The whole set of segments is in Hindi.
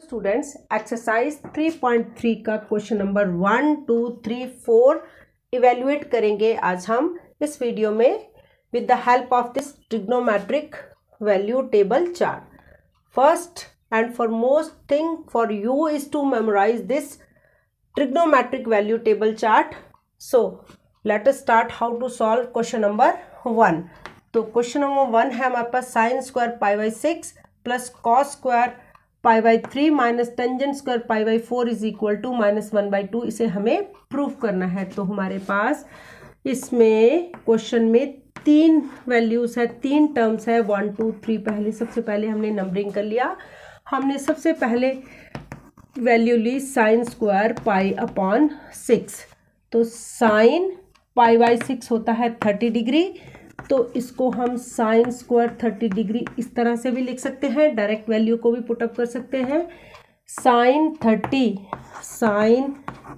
स्टूडेंट्स एक्सरसाइज 3.3 का क्वेश्चन नंबर 1, 2, 3, 4 इवेल्युएट करेंगे आज हम इस वीडियो में with the help of this trigonometric value table chart. First and foremost thing for you is to memorise this trigonometric value table chart. So let us start how to solve question number 1. तो क्वेश्चन नंबर 1 है हमारे पास sine square pi by 6 plus cos square pi by 3 minus tangent square pi by 4 is equal to -1/2. इसे हमें प्रूव करना है. तो हमारे पास इसमें क्वेश्चन में 3 वैल्यूज है, 3 टर्म्स है, 1, 2, 3. पहले सबसे पहले हमने नंबरिंग कर लिया. हमने सबसे पहले वैल्यू ली साइन स्क्वायर पाई अपॉन 6. तो साइन पाई बाई 6 होता है 30 डिग्री. तो इसको हम साइन स्क्वायर 30 डिग्री इस तरह से भी लिख सकते हैं, डायरेक्ट वैल्यू को भी पुटअप कर सकते हैं. साइन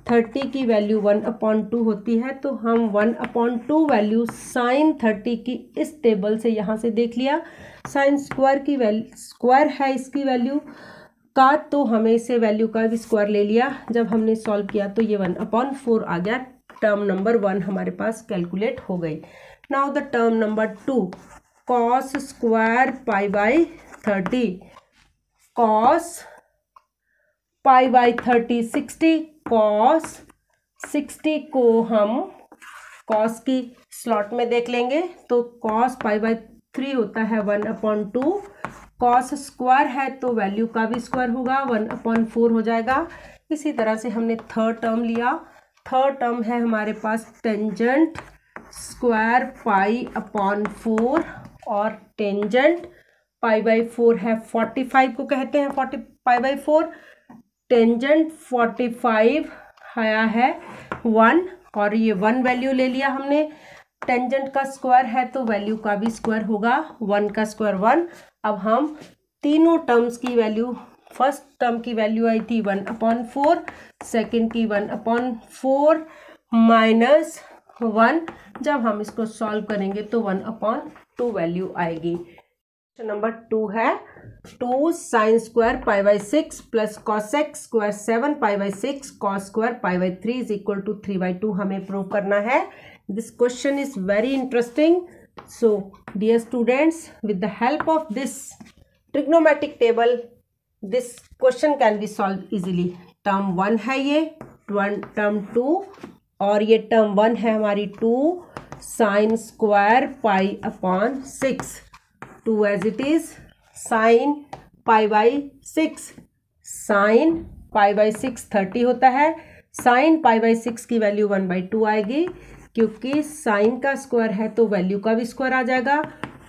30 की वैल्यू 1/2 होती है. तो हम 1/2 वैल्यू साइन 30 की इस टेबल से यहाँ से देख लिया. साइन स्क्वायर की वैल्यू स्क्वायर है इसकी वैल्यू का, तो हमें इसे वैल्यू का भी स्क्वायर ले लिया. जब हमने सॉल्व किया तो ये 1/4 आ गया. टर्म नंबर 1 हमारे पास कैलकुलेट हो गई. Now the term number 2, cos square pi by 30, cos pi by 30 60, cos 60 को हम cos की स्लॉट में देख लेंगे. तो cos pi by 3 होता है 1/2. cos स्क्वायर है तो वैल्यू का भी स्क्वायर होगा, 1/4 हो जाएगा. इसी तरह से हमने थर्ड टर्म लिया. थर्ड टर्म है हमारे पास टेंजेंट स्क्वायर पाई अपॉन 4 और टेंजेंट पाई बाई 4 है 45 को कहते हैं 40 पाई बाई 4. टेंजेंट 45 आया है 1 और ये 1 वैल्यू ले लिया हमने. टेंजेंट का स्क्वायर है तो वैल्यू का भी स्क्वायर होगा, 1 का स्क्वायर 1. अब हम तीनों टर्म्स की वैल्यू, फर्स्ट टर्म की वैल्यू आई थी 1/4, सेकेंड की 1/4 माइनस 1. जब हम इसको सॉल्व करेंगे तो 1/2 वैल्यू आएगी. क्वेश्चन नंबर 2 है 2 sine square pi by 6 plus cosec square 7 pi by 6 cos square pi by 3 is equal to 3/2 हमें प्रूव करना है. This question is very interesting. So dear students, with the help of this trigonometric table this question can be solve easily. Term 1 है ये, टर्म 2 और ये टर्म 1 है हमारी 2 sine square pi upon 6. 2 as it is. Sine pi by 6, sine pi by 6 30 होता है. साइन पाई बाई 6 की वैल्यू 1/2 आएगी, क्योंकि साइन का स्क्वायर है तो वैल्यू का भी स्क्वायर आ जाएगा.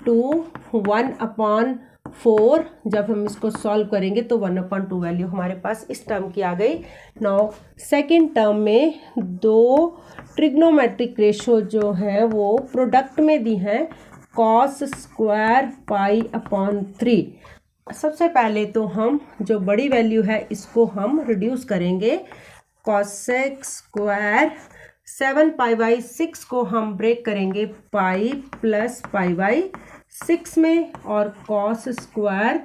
2 1/4. जब हम इसको सॉल्व करेंगे तो 1/2 वैल्यू हमारे पास इस टर्म की आ गई. नाउ सेकेंड टर्म में 2 ट्रिग्नोमेट्रिक रेशो जो है वो प्रोडक्ट में दी हैं, कॉस स्क्वायर पाई अपॉन 3. सबसे पहले तो हम जो बड़ी वैल्यू है इसको हम रिड्यूस करेंगे. कॉसेक स्क्वायर 7 पाई बाई 6 को हम ब्रेक करेंगे पाई प्लस पाई बाई 6 में, और कॉस स्क्वायर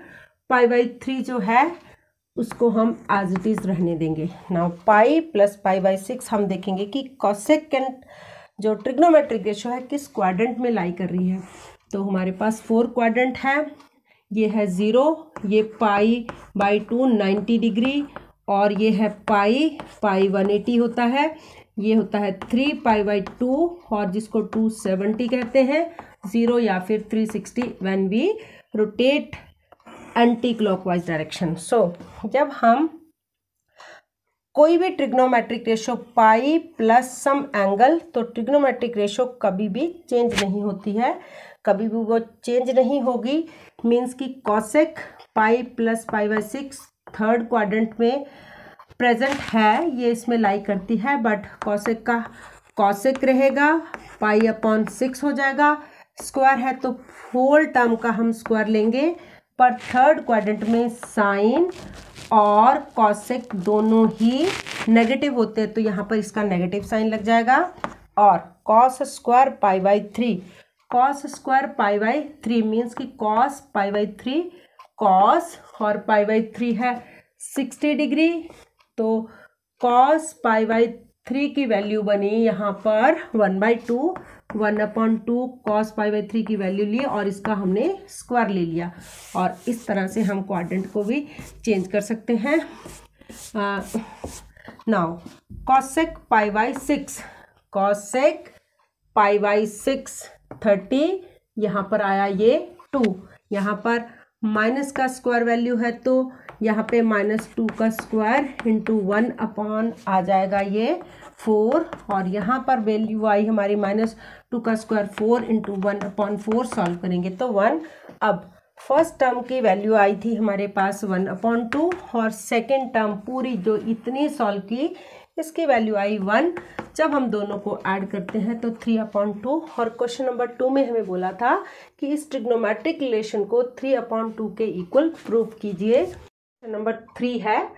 पाई बाई 3 जो है उसको हम एज इट इज रहने देंगे. Now pi plus pi by 6 हम देखेंगे कि कॉसेकेंट जो ट्रिग्नोमेट्रिक रेशो है किस क्वाड्रेंट में लाई कर रही है. तो हमारे पास 4 क्वाड्रेंट है. ये है 0, ये पाई बाई 2 90 डिग्री, और ये है पाई 180 होता है. ये होता है 3 पाई बाई 2 और जिसको 270 कहते हैं, 0 या फिर 360 when we rotate anticlockwise direction. So जब हम कोई भी trigonometric ratio pi plus some angle, तो ट्रिग्नोमेट्रिक रेशो कभी भी चेंज नहीं होती है, कभी भी वो चेंज नहीं होगी. मीन्स कि cosec pi plus pi by 6 third quadrant में प्रेजेंट है, ये इसमें लाई करती है, बट कॉसेक का कॉसेक रहेगा, पाई अपॉन 6 हो जाएगा. स्क्वायर है तो होल टर्म का हम स्क्वायर लेंगे, पर थर्ड क्वाड्रेंट में साइन और कॉसेक दोनों ही नेगेटिव होते हैं, तो यहाँ पर इसका नेगेटिव साइन लग जाएगा. और cos square pi by 3, cos square pi by 3 means कि कॉस पाई बाई 3 कॉस और पाई बाई 3 है 60 डिग्री। तो cos π/3 की वैल्यू बनी यहाँ पर 1/2, 1/2 cos π/3 की वैल्यू ली और इसका हमने स्क्वायर ले लिया। और इस तरह से हम क्वाड्रेंट को भी चेंज कर सकते हैं। नाउ cosec π/6, cosec π/6 30, यहाँ पर आया ये 2, यहाँ पर माइनस का स्क्वायर वैल्यू है तो यहाँ पे -2 का स्क्वायर इंटू 1 अपॉन आ जाएगा ये 4, और यहाँ पर वैल्यू आई हमारी -2 का स्क्वायर 4 इंटू 1/4 सॉल्व करेंगे तो 1। अब फर्स्ट टर्म की वैल्यू आई थी हमारे पास 1/2 और सेकेंड टर्म पूरी जो इतनी सॉल्व की इसकी वैल्यू आई 1। जब हम दोनों को ऐड करते हैं तो 3/2, और क्वेश्चन नंबर 2 में हमें बोला था कि इस ट्रिग्नोमेट्रिक रिलेशन को 3/2 के इक्वल प्रूव कीजिए। नंबर 3 है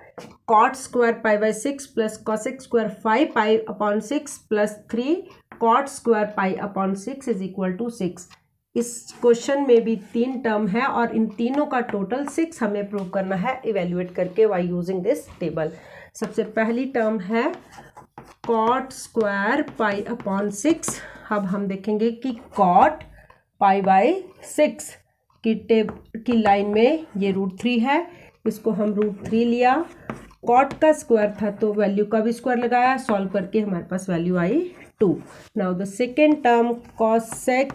cot square π/6 plus cosec square 5 π/6 plus 3 cot square π/6 is equal to 6। इस क्वेश्चन में भी 3 टर्म है और इन तीनों का टोटल 6 हमें प्रूव करना है इवेल्युएट करके बाय यूजिंग दिस टेबल। सबसे पहली टर्म है cot स्क्वायर π/6। अब हम देखेंगे कि cot π/6 की लाइन में ये √3 है, इसको हम √3 लिया। cot का स्क्वायर था तो वैल्यू का भी स्क्वायर लगाया, सॉल्व करके हमारे पास वैल्यू आई 2। Now the second term cosec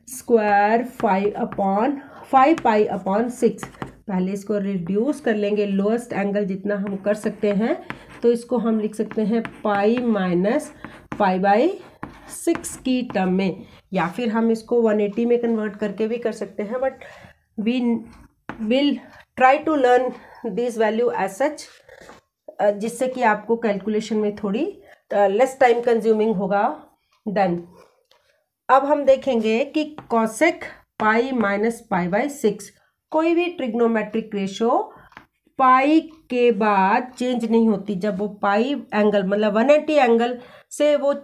square 5 π/6। पहले इसको रिड्यूस कर लेंगे लोएस्ट एंगल जितना हम कर सकते हैं, तो इसको हम लिख सकते हैं पाई माइनस π/6 की टर्म में, या फिर हम इसको 180 में कन्वर्ट करके भी कर सकते हैं, but we will try to learn this value as such, जिससे कि आपको कैलकुलेशन में थोड़ी लेस टाइम कंज्यूमिंग होगा। देन अब हम देखेंगे कि cosec पाई माइनस π/6, कोई भी ट्रिग्नोमेट्रिक रेशो पाई के बाद चेंज नहीं होती। जब वो पाई एंगल मतलब 180 एंगल से वो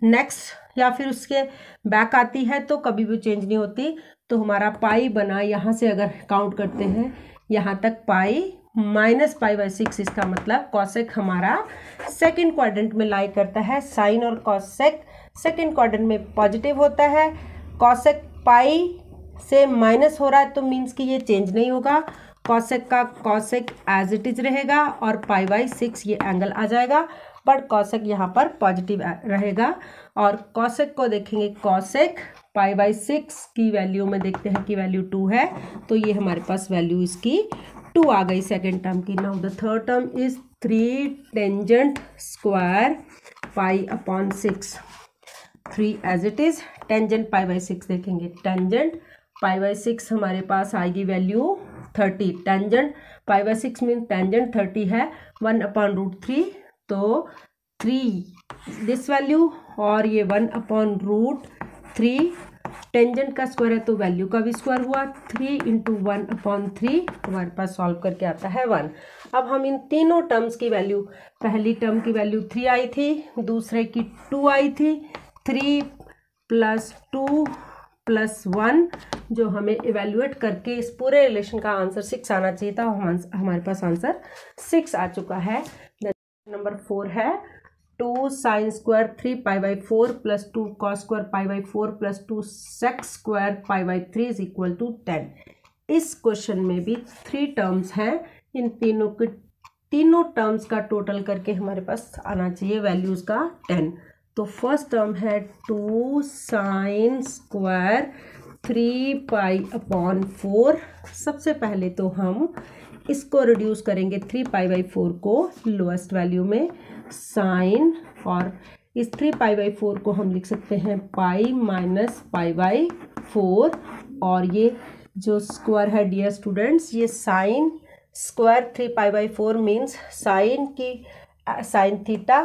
नेक्स्ट या फिर उसके बैक आती है तो कभी भी चेंज नहीं होती। तो हमारा पाई बना, यहाँ से अगर काउंट करते हैं यहाँ तक पाई माइनस π/6, इसका मतलब कॉसेक हमारा सेकंड क्वाड्रेंट में लाई करता है। साइन और कॉसेक सेकंड क्वाड्रेंट में पॉजिटिव होता है। कॉसेक पाई से माइनस हो रहा है तो मीन्स कि ये चेंज नहीं होगा। कॉसेक का कॉसेक एज इट इज रहेगा और π/6 ये एंगल आ जाएगा, बट कॉसेक यहाँ पर पॉजिटिव रहेगा। और कॉसेक को देखेंगे, कॉसेक π/6 की वैल्यू में देखते हैं कि वैल्यू 2 है, तो ये हमारे पास वैल्यू इसकी 2 आ गई सेकेंड टर्म की। Now the third term is 3 tangent square π/6, 3 as it is. Tangent π/6 देखेंगे, टेंजेंट π/6 हमारे पास आएगी वैल्यू 30। टेंजेंट π/6 मीन टेंजेंट 30 है, 1/√3, तो 3 दिस वैल्यू और ये 1/√3। टेंजेंट का स्क्वायर है तो वैल्यू का भी स्क्वायर हुआ, 3 × 1/3 हमारे पास सॉल्व करके आता है 1। अब हम इन तीनों टर्म्स की वैल्यू, पहली टर्म की वैल्यू 3 आई थी, दूसरे की 2 आई थी, 3 + 2 + 1 जो हमें इवेल्युएट करके इस पूरे रिलेशन का आंसर 6 आना चाहिए था, हमारे पास आंसर 6 आ चुका है। नंबर 4 है 2 sin square 3 π/4 + 2 cos square π/4 + 2 sec square π/3 is equal to 10। इस क्वेश्चन में भी 3 टर्म्स हैं, इन तीनों टर्म्स का टोटल करके हमारे पास आना चाहिए वैल्यूज का 10। तो फर्स्ट टर्म है 2 sin स्क्वायर 3 π/4। सबसे पहले तो हम इसको रिड्यूस करेंगे 3 π/4 को लोएस्ट वैल्यू में, साइन, और इस 3 π/4 को हम लिख सकते हैं पाई माइनस π/4, और ये जो स्क्वायर है डियर स्टूडेंट्स, ये sine square 3 π/4 means sine theta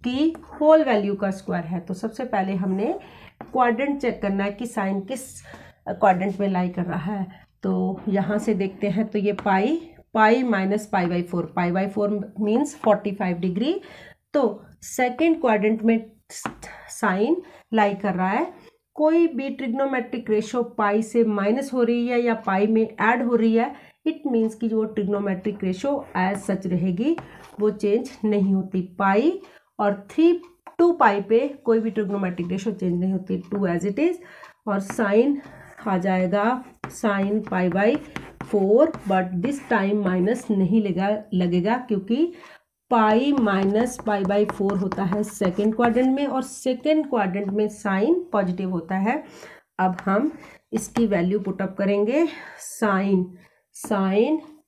की होल वैल्यू का स्क्वायर है। तो सबसे पहले हमने क्वाड्रेंट चेक करना है कि साइन किस क्वाड्रेंट में लाई कर रहा है। तो यहाँ से देखते हैं तो ये पाई माइनस π/4 मीन्स 45 डिग्री। तो सेकेंड क्वाड्रेंट में साइन लाई कर रहा है। कोई भी ट्रिग्नोमेट्रिक रेशो पाई से माइनस हो रही है या पाई में ऐड हो रही है, इट मीन्स कि जो ट्रिग्नोमेट्रिक रेशो एज सच रहेगी, वो चेंज नहीं होती। पाई और 3 2 पाई पे कोई भी ट्रिग्नोमेट्रिक रेशो चेंज नहीं होती, 2 एज इट इज़। और साइन आ जाएगा sign pi by 4, but this time minus नहीं लगेगा क्योंकि पाई माइनस पाई बाई 4 होता है सेकेंड क्वाड्रेंट में, और सेकेंड क्वाड्रेंट में साइन पॉजिटिव होता है। अब हम इसकी वैल्यू पुटअप करेंगे। साइन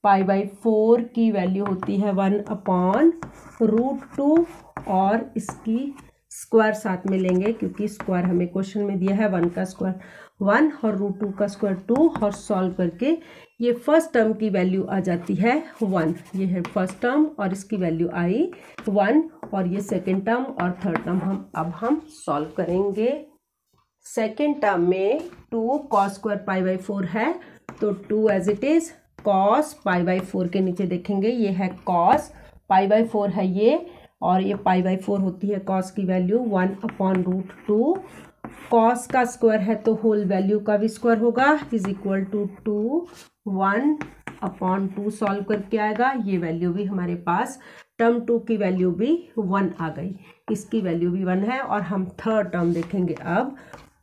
पाई बाई 4 की वैल्यू होती है 1/√2, और इसकी स्क्वायर साथ में लेंगे क्योंकि स्क्वायर हमें क्वेश्चन में दिया है। 1 का स्क्वायर 1 और √2 का स्क्वायर 2, और सॉल्व करके ये फर्स्ट टर्म की वैल्यू आ जाती है 1। ये है फर्स्ट टर्म और इसकी वैल्यू आई 1, और ये सेकेंड टर्म और थर्ड टर्म हम सॉल्व करेंगे। सेकेंड टर्म में 2 cos स्क्वायर पाई बाई 4 है, तो 2 as it is. cos pi by 4 के नीचे देखेंगे, ये है cos पाई बाई 4 है ये, और ये पाई बाई 4 होती है cos की वैल्यू 1/√2। cos का स्क्वायर है तो होल वैल्यू का भी स्क्वायर होगा, इज इक्वल टू 2 1/2 सॉल्व करके आएगा। ये वैल्यू भी हमारे पास, टर्म 2 की वैल्यू भी 1 आ गई, इसकी वैल्यू भी 1 है। और हम थर्ड टर्म देखेंगे अब,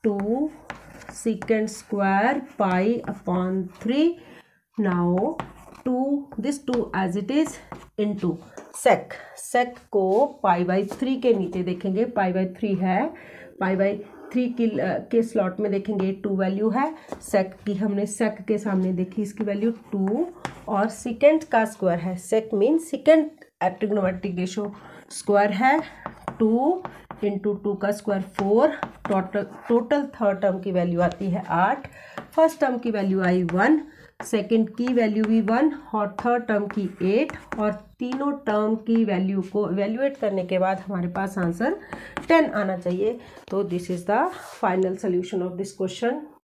2 second square pi upon 3। Now 2 as it is into sec को पाई बाई 3 के नीचे देखेंगे, पाई बाई 3 है, पाई बाई 3 के स्लॉट में देखेंगे 2 वैल्यू है। सेक की हमने सेक के सामने देखी, इसकी वैल्यू 2, और सेकेंड का स्क्वायर है, sec mean second trigonometric ratio square है 2 इंटू 2 का स्क्वायर 4। टोटल थर्ड टर्म की वैल्यू आती है 8, फर्स्ट टर्म की वैल्यू आई 1, सेकेंड की वैल्यू भी 1, और थर्ड टर्म की 8, और तीनों टर्म की वैल्यू को इवेल्युएट करने के बाद हमारे पास आंसर 10 आना चाहिए। तो this is the final solution of this question.